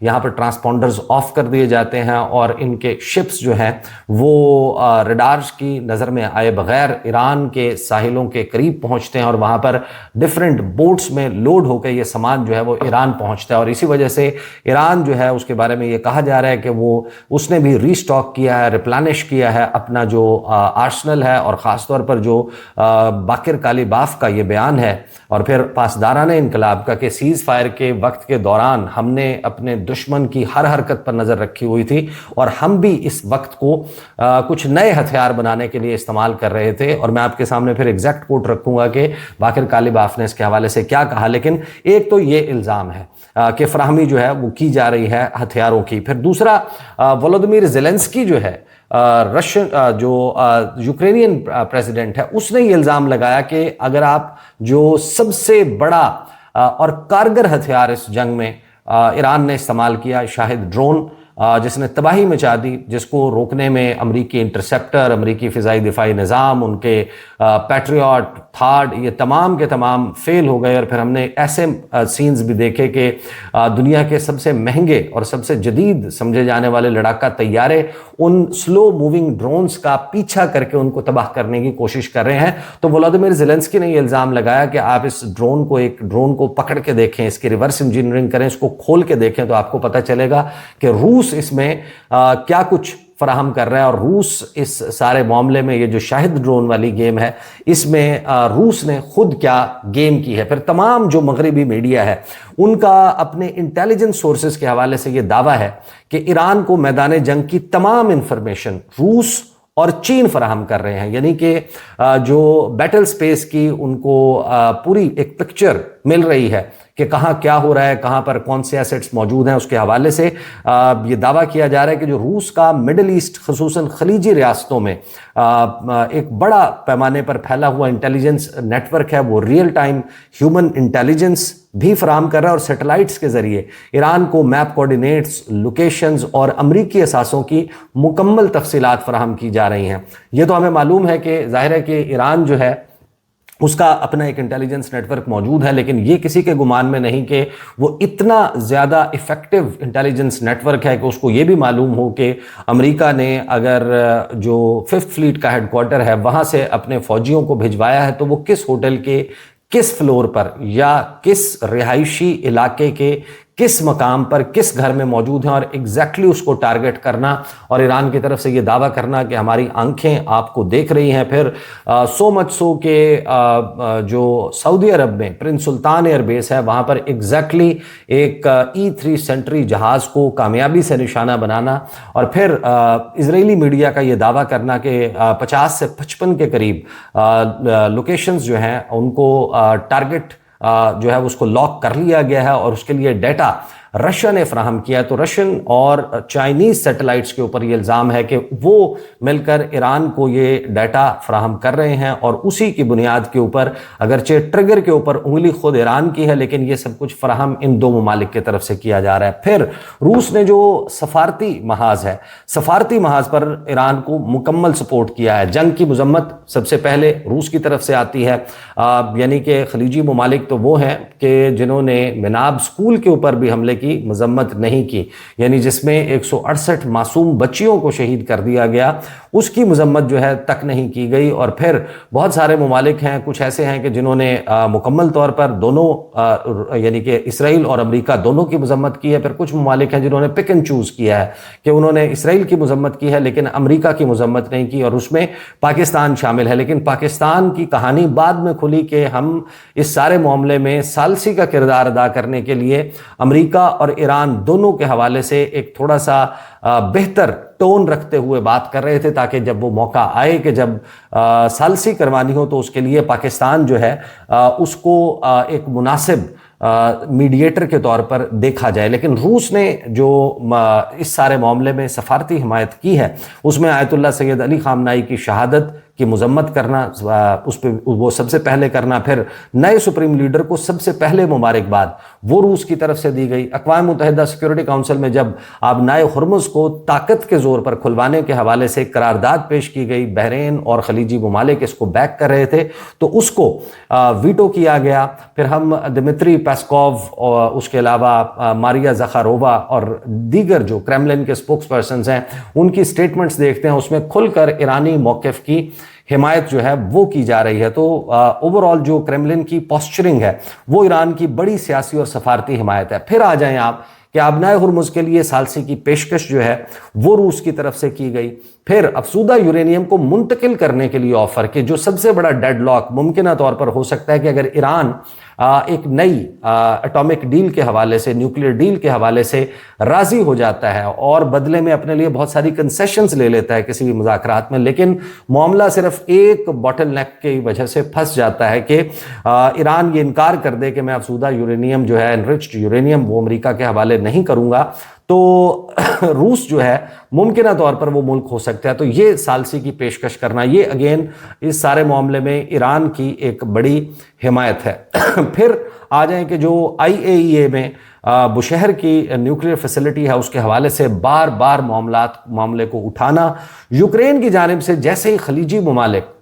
یہاں پر ٹرانسپونڈرز آف کر دیے جاتے ہیں اور ان کے شپس جو ہیں وہ ریڈارز کی نظر میں آئے بغیر ایران کے ساحلوں کے قریب پہنچتے ہیں اور وہاں پر ڈفرینٹ بوٹس میں لوڈ ہو کے یہ سامان جو ہے وہ ایران پہنچتا ہے. اور اسی وجہ سے ایران جو ہے اس کے بارے میں یہ کہا جا رہا ہے کہ اس نے بھی ری سٹاک کیا ہے, ریپلانش کیا ہے اپنا جو آرسنل ہے, اور خاص طور پر جو باقر کالیباف کا یہ بیان ہے اور پھر پاسدارانہ انقلاب کا کہ سیز فائر کے وقت کے دوران ہم نے اپنے دشمن کی ہر حرکت پر نظر رکھی ہوئی تھی اور ہم بھی اس وقت کو کچھ نئے ہتھیار بنانے کے لیے استعمال کر رہے تھے. اور میں آپ کے سامنے پھر ایگزیکٹ کوٹ رکھوں گا کہ باقر کالیباف نے اس کے حوالے سے کیا کہا. لیکن ایک تو یہ الزام ہے کہ فراہمی جو ہے وہ کی جا رہی ہے ہتھیاروں کی. پھر دوسرا, ولودیمیر زیلنسکی جو ہے رشین جو یوکرینین پریزیڈنٹ ہے, اس نے یہ الزام لگایا کہ اگر آپ جو سب سے بڑا اور کارگر ہتھیار اس جنگ میں ایران نے استعمال کیا, شاہد ڈرون, جس نے تباہی مچا دی, جس کو روکنے میں امریکی انٹرسیپٹر, امریکی فضائی دفاعی نظام, ان کے پیٹریوٹ, تھارڈ, یہ تمام کے تمام فیل ہو گئے. اور پھر ہم نے ایسے سینز بھی دیکھے کہ دنیا کے سب سے مہنگے اور سب سے جدید سمجھے جانے والے لڑاکا طیارے ان سلو موونگ ڈرونز کا پیچھا کر کے ان کو تباہ کرنے کی کوشش کر رہے ہیں. تو ولودیمیر زیلنسکی نے یہ الزام لگایا کہ آپ اس ڈرون کو پکڑ کے دیکھیں, اس کی ریورس انجینئرنگ کریں, اس کو کھول کے دیکھیں تو آپ کو پتہ چلے گا کہ روس اس میں کیا کچھ فراہم کر رہا ہے. اور روس اس سارے معاملے میں, یہ جو شاہد ڈرون والی گیم ہے, اس میں روس نے خود کیا گیم کی ہے. پھر تمام جو مغربی میڈیا ہے ان کا اپنے انٹیلیجنس سورسز کے حوالے سے یہ دعویٰ ہے کہ ایران کو میدان جنگ کی تمام انفارمیشن روس اور چین فراہم کر رہے ہیں. یعنی کہ جو بیٹل سپیس کی ان کو پوری ایک پکچر مل رہی ہے کہ کہاں کیا ہو رہا ہے, کہاں پر کون سے ایسٹس موجود ہیں. اس کے حوالے سے یہ دعویٰ کیا جا رہا ہے کہ جو روس کا مڈل ایسٹ خصوصاً خلیجی ریاستوں میں ایک بڑا پیمانے پر پھیلا ہوا انٹیلیجنس نیٹ ورک ہے, وہ ریئل ٹائم ہیومن انٹیلیجنس بھی فراہم کر رہا ہے اور سیٹلائٹس کے ذریعے ایران کو میپ کوآرڈینیٹس, لوکیشنز اور امریکی اثاثوں کی مکمل تفصیلات فراہم کی جا رہی ہیں. یہ تو ہمیں معلوم ہے کہ ظاہر ہے کہ ایران جو ہے اس کا اپنا ایک انٹیلیجنس نیٹ ورک موجود ہے, لیکن یہ کسی کے گمان میں نہیں کہ وہ اتنا زیادہ ایفیکٹو انٹیلیجنس نیٹ ورک ہے کہ اس کو یہ بھی معلوم ہو کہ امریکہ نے اگر جو 5th فلیٹ کا ہیڈ کوارٹر ہے وہاں سے اپنے فوجیوں کو بھجوایا ہے تو وہ کس ہوٹل کے کس فلور پر یا کس رہائشی علاقے کے کس مقام پر کس گھر میں موجود ہیں, اور ایگزیکٹلی اس کو ٹارگٹ کرنا اور ایران کی طرف سے یہ دعویٰ کرنا کہ ہماری آنکھیں آپ کو دیکھ رہی ہیں. پھر سو مچ سو کہ جو سعودی عرب میں پرنس سلطان ایئر بیس ہے وہاں پر ایگزیکٹلی ایک E-3 سینٹری جہاز کو کامیابی سے نشانہ بنانا, اور پھر اسرائیلی میڈیا کا یہ دعویٰ کرنا کہ 50 سے 55 کے قریب لوکیشنز جو ہیں ان کو ٹارگٹ جو ہے اس کو لاک کر لیا گیا ہے اور اس کے لیے ڈیٹا رشیا نے فراہم کیا. تو رشین اور چائنیز سیٹلائٹس کے اوپر یہ الزام ہے کہ وہ مل کر ایران کو یہ ڈیٹا فراہم کر رہے ہیں, اور اسی کی بنیاد کے اوپر اگرچہ ٹریگر کے اوپر انگلی خود ایران کی ہے لیکن یہ سب کچھ فراہم ان دو ممالک کی طرف سے کیا جا رہا ہے. پھر روس نے جو سفارتی محاذ پر ایران کو مکمل سپورٹ کیا ہے. جنگ کی مذمت سب سے پہلے روس کی طرف سے آتی ہے, یعنی کہ خلیجی ممالک تو وہ ہیں کہ جنہوں نے مناب اسکول کے اوپر بھی حملے کی مذمت نہیں کی, یعنی جس میں 168 معصوم بچیوں کو شہید کر دیا گیا, اس کی مذمت جو ہے تک نہیں کی گئی. اور پھر بہت سارے ممالک ہیں, کچھ ایسے ہیں کہ جنہوں نے مکمل طور پر دونوں یعنی کہ اسرائیل اور امریکہ دونوں کی مذمت کی ہے. پھر کچھ ممالک ہیں جنہوں نے پک اینڈ چوز کیا ہے کہ انہوں نے اسرائیل کی مذمت کی ہے لیکن امریکہ کی مذمت نہیں کی, اور اس میں پاکستان شامل ہے. لیکن پاکستان کی کہانی بعد میں کھلی کہ ہم اس سارے معاملے میں ثالثی کا کردار ادا کرنے کے لیے امریکہ اور ایران دونوں کے حوالے سے ایک تھوڑا سا بہتر ٹون رکھتے ہوئے بات کر رہے تھے تاکہ جب وہ موقع آئے کہ جب ثالثی کروانی ہو تو اس کے لیے پاکستان جو ہے اس کو ایک مناسب میڈیٹر کے طور پر دیکھا جائے. لیکن روس نے جو اس سارے معاملے میں سفارتی حمایت کی ہے اس میں آیت اللہ سید علی خامنائی کی شہادت کی مذمت کرنا، اس پہ وہ سب سے پہلے کرنا، پھر نئے سپریم لیڈر کو سب سے پہلے مبارکباد وہ روس کی طرف سے دی گئی۔ اقوام متحدہ سیکورٹی کونسل میں جب آبنائے ہرمز کو طاقت کے زور پر کھلوانے کے حوالے سے قرارداد پیش کی گئی، بحرین اور خلیجی ممالک اس کو بیک کر رہے تھے تو اس کو ویٹو کیا گیا۔ پھر ہم دمتری پیسکوو اور اس کے علاوہ ماریا زخارووا اور دیگر جو کریملن کے سپوکس پرسنز ہیں ان کی سٹیٹمنٹس دیکھتے ہیں، اس میں کھل کر ایرانی موقف کی حمایت جو ہے وہ کی جا رہی ہے۔ تو اوورآل جو کریملن کی پوسچرنگ ہے وہ ایران کی بڑی سیاسی اور سفارتی حمایت ہے۔ پھر آ جائیں آپ کہ آبنائے ہرمز کے لیے ثالثی کی پیشکش جو ہے وہ روس کی طرف سے کی گئی۔ پھر افزودہ یورینیم کو منتقل کرنے کے لیے آفر، کہ جو سب سے بڑا ڈیڈ لاک ممکنہ طور پر ہو سکتا ہے کہ اگر ایران ایک نئی اٹامک ڈیل کے حوالے سے، نیوکلیر ڈیل کے حوالے سے راضی ہو جاتا ہے اور بدلے میں اپنے لیے بہت ساری کنسیشنز لے لیتا ہے کسی بھی مذاکرات میں، لیکن معاملہ صرف ایک باٹل نیک کی وجہ سے پھنس جاتا ہے کہ ایران یہ انکار کر دے کہ میں افزودہ یورینیم جو ہے انرچڈ یورینیم وہ امریکہ کے حوالے نہیں کروں گا، تو روس جو ہے ممکنہ طور پر وہ ملک ہو سکتا ہے۔ تو یہ ثالثی کی پیشکش کرنا، یہ اگین اس سارے معاملے میں ایران کی ایک بڑی حمایت ہے۔ پھر آ جائیں کہ جو IAEA میں بشہر کی نیوکلیر فیسلٹی ہے اس کے حوالے سے بار بار معاملے کو اٹھانا، یوکرین کی جانب سے جیسے ہی خلیجی ممالک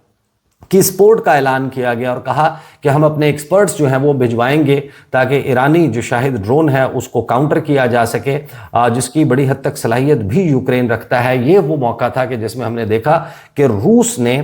کی سپورٹ کا اعلان کیا گیا اور کہا کہ ہم اپنے ایکسپرٹس جو ہیں وہ بھجوائیں گے تاکہ ایرانی جو شاہد ڈرون ہے اس کو کاؤنٹر کیا جا سکے، جس کی بڑی حد تک صلاحیت بھی یوکرین رکھتا ہے۔ یہ وہ موقع تھا کہ جس میں ہم نے دیکھا کہ روس نے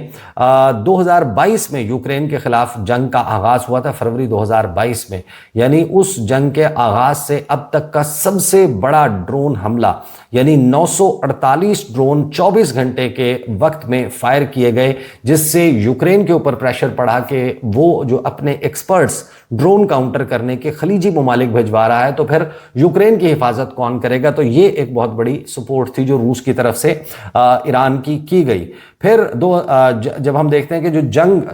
2022 میں یوکرین کے خلاف جنگ کا آغاز ہوا تھا، فروری 2022 میں، یعنی اس جنگ کے آغاز سے اب تک کا سب سے بڑا ڈرون حملہ، یعنی 948 ڈرون 24 گھنٹے کے وقت میں فائر کیے گئے، جس سے یوکرین کے اوپر پریشر پڑا کہ وہ جو اپنے ایکسپرٹس ڈرون کاؤنٹر کرنے کے خلیجی ممالک بھجوا رہا ہے تو پھر یوکرین کی حفاظت کون کرے گا۔ تو یہ ایک بہت بڑی سپورٹ تھی جو روس کی طرف سے ایران کی گئی۔ پھر جب ہم دیکھتے ہیں کہ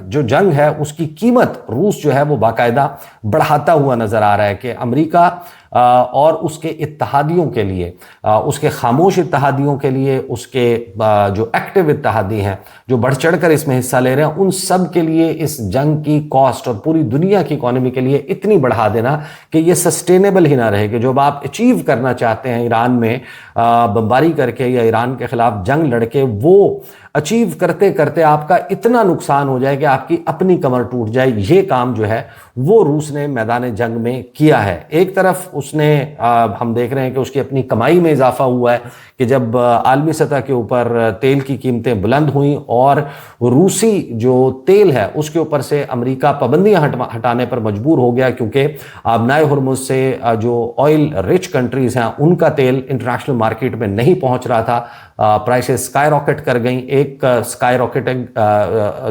جو جنگ ہے اس کی قیمت روس جو ہے وہ باقاعدہ بڑھاتا ہوا نظر آ رہا ہے کہ امریکہ اور اس کے اتحادیوں کے لیے، اس کے خاموش اتحادیوں کے لیے، اس کے جو ایکٹیو اتحادی ہیں جو بڑھ چڑھ کر اس میں حصہ لے رہے ہیں، ان سب کے لیے اس جنگ کی کاسٹ اور پوری دنیا کی اکانومی کے لیے اتنی بڑھا دینا کہ یہ سسٹینیبل ہی نہ رہے، کہ جو آپ اچیو کرنا چاہتے ہیں ایران میں بمباری کر کے یا ایران کے خلاف جنگ لڑ کے، وہ اچیو کرتے کرتے آپ کا اتنا نقصان ہو جائے کہ آپ کی اپنی کمر ٹوٹ جائے۔ یہ کام جو ہے وہ روس نے میدان جنگ میں کیا ہے۔ ایک طرف اس نے ہم دیکھ رہے ہیں کہ اس کی اپنی کمائی میں اضافہ ہوا ہے کہ جب عالمی سطح کے اوپر تیل کی قیمتیں بلند ہوئیں اور روسی جو تیل ہے اس کے اوپر سے امریکہ پابندیاں ہٹانے پر مجبور ہو گیا، کیونکہ آبنائے ہرمز سے جو آئل رچ کنٹریز ہیں ان کا تیل انٹرنیشنل مارکیٹ میں نہیں پہنچ رہا تھا، پرائسز سکائی راکٹ کر گئیں۔ ایک سکائی راکٹنگ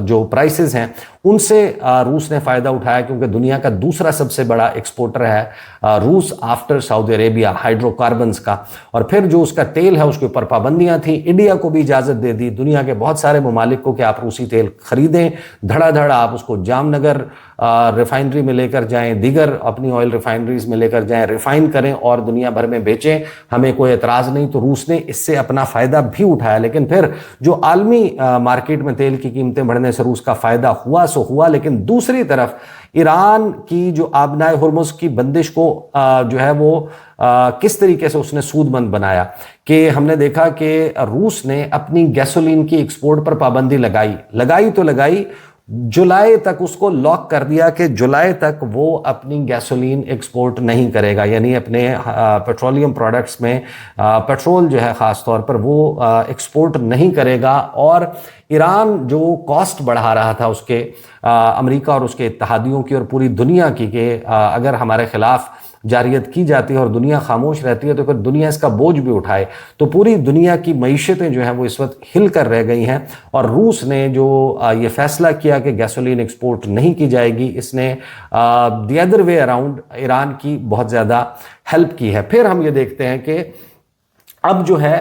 جو پرائسز ہیں ان سے روس نے فائدہ اٹھایا، کیونکہ دنیا کا دوسرا سب سے بڑا ایکسپورٹر ہے روس آفٹر سعودی عربیہ ہائیڈرو کاربنز کا، اور پھر جو اس کا تیل ہے اس کے اوپر پابندیاں تھیں۔ انڈیا کو بھی اجازت دے دی، دنیا کے بہت سارے ممالک کو، کہ آپ روسی تیل خریدیں دھڑا دھڑ، آپ اس کو جام نگر ریفائنری میں لے کر جائیں، دیگر اپنی آئل ریفائنریز میں لے کر جائیں، ریفائن کریں اور دنیا بھر میں بیچیں، ہمیں کوئی اعتراض نہیں۔ تو روس نے اس سے اپنا فائدہ بھی اٹھایا، لیکن پھر جو عالمی مارکیٹ میں تیل کی قیمتیں بڑھنے سے روس کا فائدہ ہوا سو ہوا، لیکن دوسری طرف ایران کی جو آبنائے ہرمز کی بندش کو جو ہے وہ کس طریقے سے اس نے سود مند بنایا، کہ ہم نے دیکھا کہ روس نے اپنی گیسولین کی ایکسپورٹ پر پابندی لگائی تو لگائی، جولائی تک اس کو لاک کر دیا کہ جولائی تک وہ اپنی گیسولین ایکسپورٹ نہیں کرے گا، یعنی اپنے پیٹرولیم پروڈکٹس میں پیٹرول جو ہے خاص طور پر وہ ایکسپورٹ نہیں کرے گا۔ اور ایران جو کاسٹ بڑھا رہا تھا اس کے امریکہ اور اس کے اتحادیوں کی اور پوری دنیا کی، کہ اگر ہمارے خلاف جاریت کی جاتی ہے اور دنیا خاموش رہتی ہے تو پھر دنیا اس کا بوجھ بھی اٹھائے، تو پوری دنیا کی معیشتیں جو ہیں وہ اس وقت ہل کر رہ گئی ہیں۔ اور روس نے جو یہ فیصلہ کیا کہ گیسولین ایکسپورٹ نہیں کی جائے گی، اس نے the other way around Iran کی بہت زیادہ ہیلپ کی ہے۔ پھر ہم یہ دیکھتے ہیں کہ اب جو ہے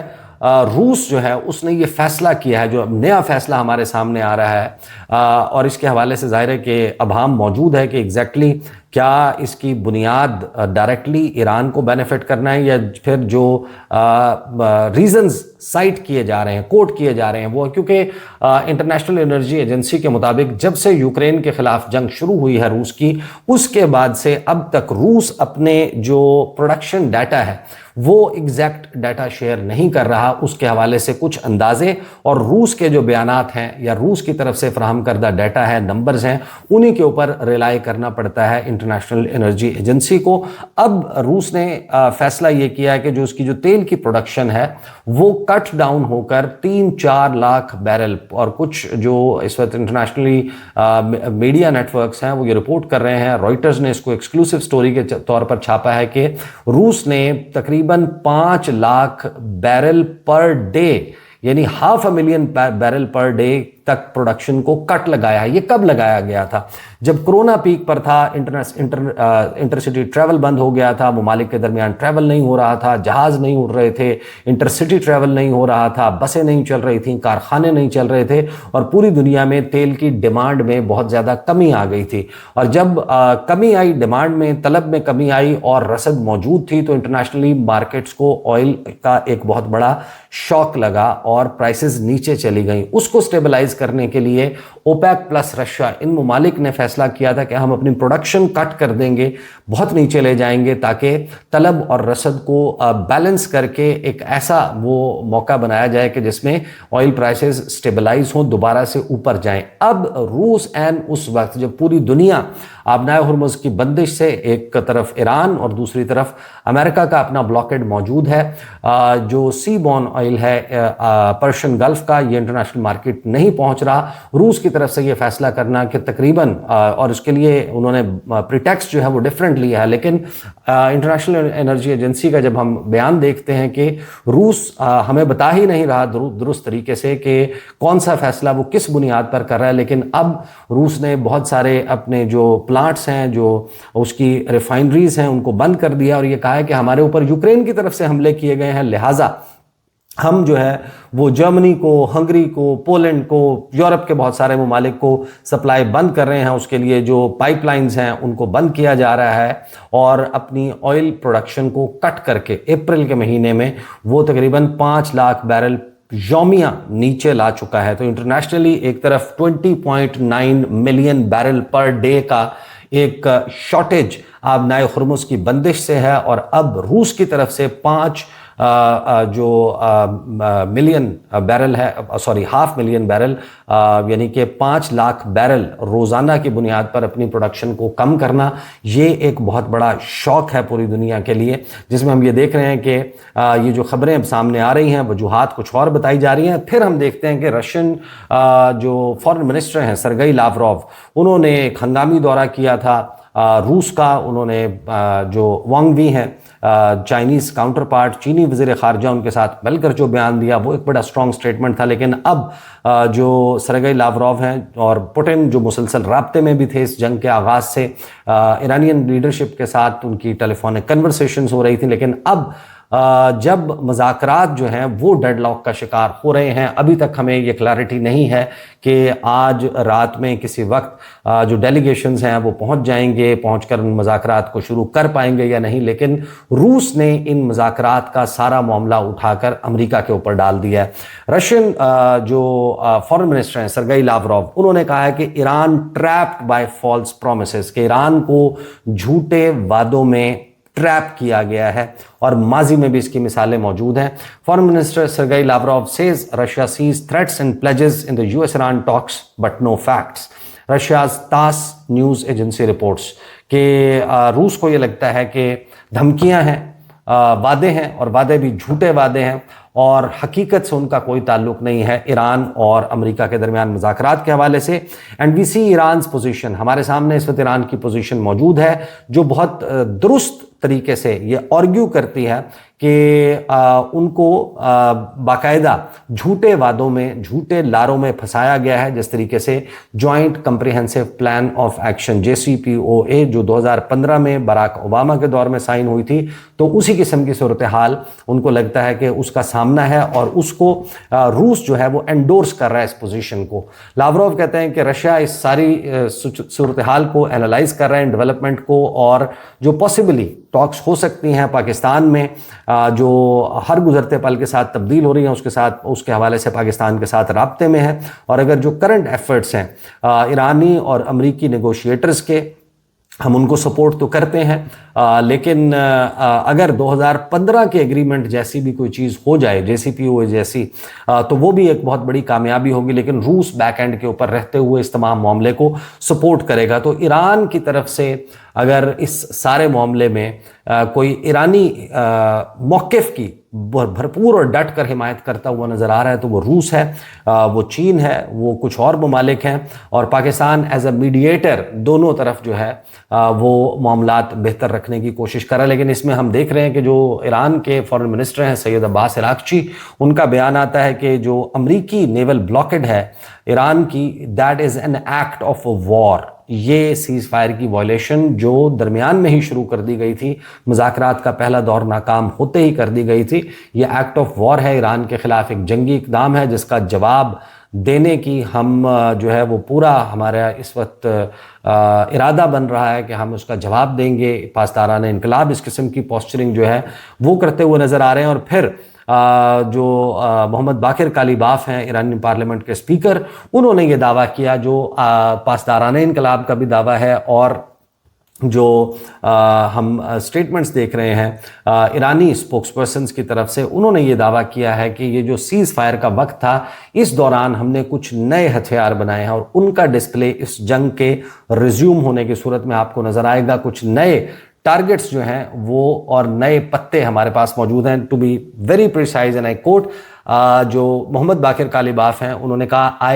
روس جو ہے اس نے یہ فیصلہ کیا ہے، جو نیا فیصلہ ہمارے سامنے آ رہا ہے، اور اس کے حوالے سے ظاہر ہے کہ ابہام موجود ہے کہ ایگزیکٹلی کیا اس کی بنیاد ڈائریکٹلی ایران کو بینیفٹ کرنا ہے، یا پھر جو ریزنز سائٹ کیے جا رہے ہیں، کوٹ کیے جا رہے ہیں وہ، کیونکہ انٹرنیشنل انرجی ایجنسی کے مطابق جب سے یوکرین کے خلاف جنگ شروع ہوئی ہے روس کی، اس کے بعد سے اب تک روس اپنے جو پروڈکشن ڈیٹا ہے وہ ایگزیکٹ ڈیٹا شیئر نہیں کر رہا۔ اس کے حوالے سے کچھ اندازے اور روس کے جو بیانات ہیں یا روس کی طرف سے فراہم کردہ ڈیٹا ہے، نمبرز ہیں، انہی کے اوپر ریلائی کرنا پڑتا ہے انٹرنیشنل انرجی ایجنسی کو۔ اب روس نے فیصلہ یہ کیا ہے کہ جو اس کی جو تیل کی پروڈکشن ہے وہ کٹ ڈاؤن ہو کر 3-4 لاکھ بیرل، اور کچھ جو اس وقت انٹرنیشنلی میڈیا نیٹ ورکس ہیں وہ یہ رپورٹ کر رہے ہیں، رائٹرز نے اس کو ایکسکلوسیو سٹوری کے طور پر چھاپا ہے کہ روس نے تقریباً 5 لاکھ بیرل پر ڈے، یعنی 500,000 بیرل پر ڈے تک پروڈکشن کو کٹ لگایا ہے۔ یہ کب لگایا گیا تھا؟ جب کرونا پیک پر تھا، انٹرسٹی ٹریول بند ہو گیا تھا، ممالک کے درمیان ٹریول نہیں ہو رہا تھا، جہاز نہیں اڑ رہے تھے، انٹرسٹی ٹریول نہیں ہو رہا تھا، بسیں نہیں چل رہی تھیں، کارخانے نہیں چل رہے تھے، اور پوری دنیا میں تیل کی ڈیمانڈ میں بہت زیادہ کمی آ گئی تھی۔ اور جب کمی آئی ڈیمانڈ میں، طلب میں کمی آئی اور رسد موجود تھی، تو انٹرنیشنلی مارکیٹس کو آئل کا ایک بہت بڑا شاک لگا اور پرائسز نیچے چلی گئیں۔ اس کو سٹیبلائز کرنے کے لیے اوپیک پلس رشیا، ان ممالک نے فیصلہ کیا تھا کہ ہم اپنی پروڈکشن کٹ کر دیں گے، بہت نیچے لے جائیں گے، تاکہ طلب اور رسد کو بیلنس کر کے ایک ایسا وہ موقع بنایا جائے کہ جس میں آئل پرائسز سٹیبلائز ہوں، دوبارہ سے اوپر جائیں۔ اب روس این اس وقت جب پوری دنیا آبنائے ہرمز کی بندش سے، ایک طرف ایران اور دوسری طرف امریکہ کا اپنا بلاکیڈ موجود ہے، جو سی بورن آئل ہے پرشین گلف کا، یہ انٹرنیشنل مارکیٹ نہیں پہنچ رہا۔ روس کی طرف سے یہ فیصلہ کرنا کہ تقریباً، اور اس کے لیے انہوں نے پریٹیکسٹ جو ہے وہ ڈیفرنٹ لیا ہے، لیکن انٹرنیشنل انرجی ایجنسی کا جب ہم بیان دیکھتے ہیں کہ روس ہمیں بتا ہی نہیں رہا درست طریقے سے کہ کون سا فیصلہ وہ کس بنیاد پر کر رہا ہے، لیکن اب روس نے بہت سارے اپنے جو پلانٹس ہیں، جو اس کی ریفائنریز ہیں، ان کو بند کر دیا، اور یہ کہا ہے کہ ہمارے اوپر یوکرین کی طرف سے حملے کیے گئے ہیں، لہٰذا ہم جو ہے وہ جرمنی کو، ہنگری کو، پولینڈ کو، یورپ کے بہت سارے ممالک کو سپلائی بند کر رہے ہیں، اس کے لیے جو پائپ لائنز ہیں ان کو بند کیا جا رہا ہے، اور اپنی آئل پروڈکشن کو کٹ کر کے اپریل کے مہینے میں وہ تقریباً 5 لاکھ بیرل یومیہ نیچے لا چکا ہے۔ تو انٹرنیشنلی ایک طرف 20.9 ملین بیرل پر ڈے کا ایک شارٹیج آبنائے ہرمز کی بندش سے ہے، اور اب روس کی طرف سے 5 جو ملین بیرل ہے، سوری 500,000 بیرل، یعنی کہ 5 لاکھ بیرل روزانہ کی بنیاد پر اپنی پروڈکشن کو کم کرنا، یہ ایک بہت بڑا شوق ہے پوری دنیا کے لیے، جس میں ہم یہ دیکھ رہے ہیں کہ یہ جو خبریں اب سامنے آ رہی ہیں، وجوہات کچھ اور بتائی جا رہی ہیں۔ پھر ہم دیکھتے ہیں کہ رشین جو فارن منسٹر ہیں سرگئی لاوروف، انہوں نے ایک ہنگامی دورہ کیا تھا روس کا۔ انہوں نے جو وانگ وی ہیں چائنیز کاؤنٹر پارٹ، چینی وزیر خارجہ، ان کے ساتھ مل کر جو بیان دیا وہ ایک بڑا سٹرونگ سٹیٹمنٹ تھا، لیکن اب جو سرگئی لاوروف ہیں اور پوٹن جو مسلسل رابطے میں بھی تھے اس جنگ کے آغاز سے، ایرانین لیڈرشپ کے ساتھ ان کی ٹیلی فونک کنورسیشنز ہو رہی تھی، لیکن اب جب مذاکرات جو ہیں وہ ڈیڈ لاک کا شکار ہو رہے ہیں، ابھی تک ہمیں یہ کلیئرٹی نہیں ہے کہ آج رات میں کسی وقت جو ڈیلیگیشنز ہیں وہ پہنچ جائیں گے، پہنچ کر ان مذاکرات کو شروع کر پائیں گے یا نہیں، لیکن روس نے ان مذاکرات کا سارا معاملہ اٹھا کر امریکہ کے اوپر ڈال دیا ہے۔ رشین جو فارن منسٹر ہیں سرگئی لاوروف، انہوں نے کہا ہے کہ Iran trapped by false promises, کہ ایران کو جھوٹے وعدوں میں ٹریپ کیا گیا ہے، اور ماضی میں بھی اس کی مثالیں موجود ہیں۔ Foreign minister Sergei Lavrov says Russia sees threats and pledges in the US-Iran talks but no facts. Russia's TASS news agency reports کہ روس کو یہ لگتا ہے کہ دھمکیاں ہیں، وعدے ہیں، اور وعدے بھی جھوٹے وعدے ہیں، اور حقیقت سے ان کا کوئی تعلق نہیں ہے ایران اور امریکہ کے درمیان مذاکرات کے حوالے سے۔ اینڈ وی سی ایرانز پوزیشن، ہمارے سامنے اس وقت ایران کی پوزیشن موجود ہے، جو بہت درست طریقے سے یہ آرگیو کرتی ہے کہ ان کو باقاعدہ جھوٹے وعدوں میں، جھوٹے لاروں میں پھنسایا گیا ہے، جس طریقے سے joint comprehensive plan of action JCPOA جو 2015 میں باراک اوباما کے دور میں سائن ہوئی تھی، تو اسی قسم کی صورتحال ان کو لگتا ہے کہ اس کا سامنا سامنا ہے اور اس کو روس جو ہے وہ انڈورس کر رہا ہے اس پوزیشن کو. لاوروف کہتے ہیں کہ رشیا اس ساری صورتحال کو اینالائز کر رہے ہیں، ڈیولپمنٹ کو، اور جو پاسبلی ٹاکس ہو سکتی ہیں پاکستان میں جو ہر گزرتے پل کے ساتھ تبدیل ہو رہی ہیں اس کے حوالے سے پاکستان کے ساتھ رابطے میں ہے. اور اگر جو کرنٹ ایفرٹس ہیں ایرانی اور امریکی نیگوشیٹرز کے، ہم ان کو سپورٹ تو کرتے ہیں، لیکن اگر 2015 کے ایگریمنٹ جیسی بھی کوئی چیز ہو جائے، JCPOA جیسی، تو وہ بھی ایک بہت بڑی کامیابی ہوگی. لیکن روس بیک اینڈ کے اوپر رہتے ہوئے اس تمام معاملے کو سپورٹ کرے گا. تو ایران کی طرف سے اگر اس سارے معاملے میں کوئی ایرانی موقف کی بھرپور اور ڈٹ کر حمایت کرتا ہوا نظر آ رہا ہے تو وہ روس ہے، وہ چین ہے، وہ کچھ اور ممالک ہیں، اور پاکستان ایز اے میڈیٹر دونوں طرف جو ہے وہ معاملات بہتر رکھنے کی کوشش کر رہا ہے. لیکن اس میں ہم دیکھ رہے ہیں کہ جو ایران کے فارن منسٹر ہیں سید عباس عراقچی، ان کا بیان آتا ہے کہ جو امریکی نیول بلاکڈ ہے ایران کی، that is an act of war. یہ سیز فائر کی وائلیشن جو درمیان میں ہی شروع کر دی گئی تھی، مذاکرات کا پہلا دور ناکام ہوتے ہی کر دی گئی تھی، یہ ایکٹ آف وار ہے، ایران کے خلاف ایک جنگی اقدام ہے جس کا جواب دینے کی ہم جو ہے وہ پورا ہمارا اس وقت ارادہ بن رہا ہے کہ ہم اس کا جواب دیں گے. پاسدارانہ انقلاب اس قسم کی پوسچرنگ جو ہے وہ کرتے ہوئے نظر آ رہے ہیں. اور پھر جو محمد باقر کالیباف ہیں ایرانی پارلیمنٹ کے اسپیکر، انہوں نے یہ دعویٰ کیا جو پاسدارانہ انقلاب کا بھی دعویٰ ہے، اور جو ہم سٹیٹمنٹس دیکھ رہے ہیں ایرانی اسپوکس پرسنز کی طرف سے، انہوں نے یہ دعویٰ کیا ہے کہ یہ جو سیز فائر کا وقت تھا اس دوران ہم نے کچھ نئے ہتھیار بنائے ہیں، اور ان کا ڈسپلے اس جنگ کے ریزیوم ہونے کی صورت میں آپ کو نظر آئے گا. کچھ نئے ٹارگٹس جو ہیں وہ اور نئے پتے ہمارے پاس موجود ہیں. To be very precise and I quote, جو محمد باقر کالیباف ہیں انہوں نے کہا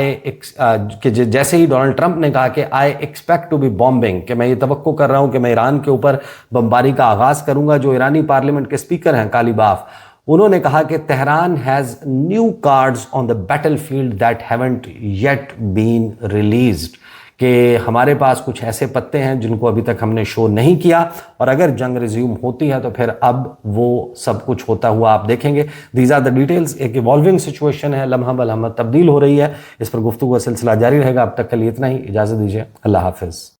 کہ جیسے ہی ڈونلڈ ٹرمپ نے کہا کہ I expect to be bombing, کہ میں یہ توقع کر رہا ہوں کہ میں ایران کے اوپر بمباری کا آغاز کروں گا. جو ایرانی پارلیمنٹ کے اسپیکر ہیں کالیباف، انہوں نے کہا کہ Tehran has new cards on the battle field that haven't yet been released, کہ ہمارے پاس کچھ ایسے پتے ہیں جن کو ابھی تک ہم نے شو نہیں کیا، اور اگر جنگ ریزیوم ہوتی ہے تو پھر اب وہ سب کچھ ہوتا ہوا آپ دیکھیں گے. These are the details. ایک ایوالونگ سچویشن ہے، لمحہ بلمحہ تبدیل ہو رہی ہے، اس پر گفتگو کا سلسلہ جاری رہے گا. اب تک کے لیے اتنا ہی، اجازت دیجیے، اللہ حافظ.